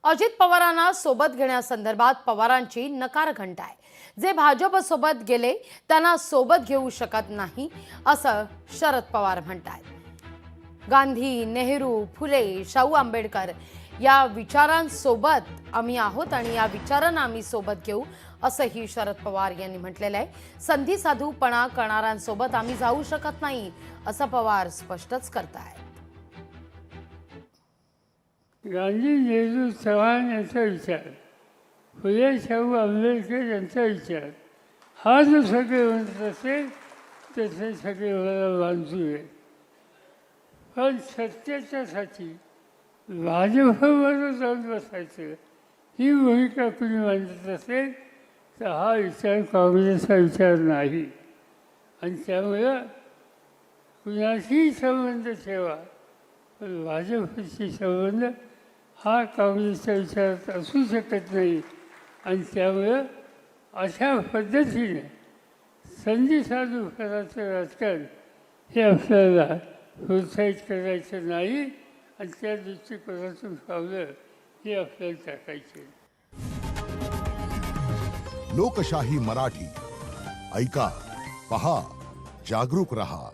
अजित पवारांना सोबत घेण्यासंदर्भात पवारांची नकार घंटा आहे। जे भाजप सोबत गेले त्यांना सोबत घेऊ शकत नाही असं शरद पवार म्हणतात। गांधी, नेहरू, फुले, शाहू आंबेडकर या विचारांसोबत आम्ही आहोत आणि या विचारांना आम्ही सोबत घेऊ असंही शरद पवार यांनी म्हटलेलं आहे। संधी साधूपणा करणाऱ्यांसोबत आम्ही जाऊ शकत नाही असं पवार स्पष्टच करतायत। गांधी, नेहरू, चव्हाण यांचा विचार, फुले, शाहू आंबेडकर यांचा विचार हा जो सगळे म्हणत असेल तसे सगळे मला मंजूर आहे। पण सत्याच्यासाठी भाजपबरोबर जाऊन बसायचं ही भूमिका कुणी मांडत असेल तर हा विचार काँग्रेसचा विचार नाही। आणि त्यामुळं कुणाशीही संबंध ठेवा पण भाजपशी संबंध हा काँग्रेसच्या विचारात असू शकत नाही। आणि त्यामुळं अशा पद्धतीने संधी साधूपणाचं राजकारण हे आपल्याला प्रोत्साहित करायचं नाही आणि त्या दृष्टिकोनातून पावलं हे आपल्याला टाकायचे। लोकशाही मराठी ऐका, पहा, जागरूक रहा।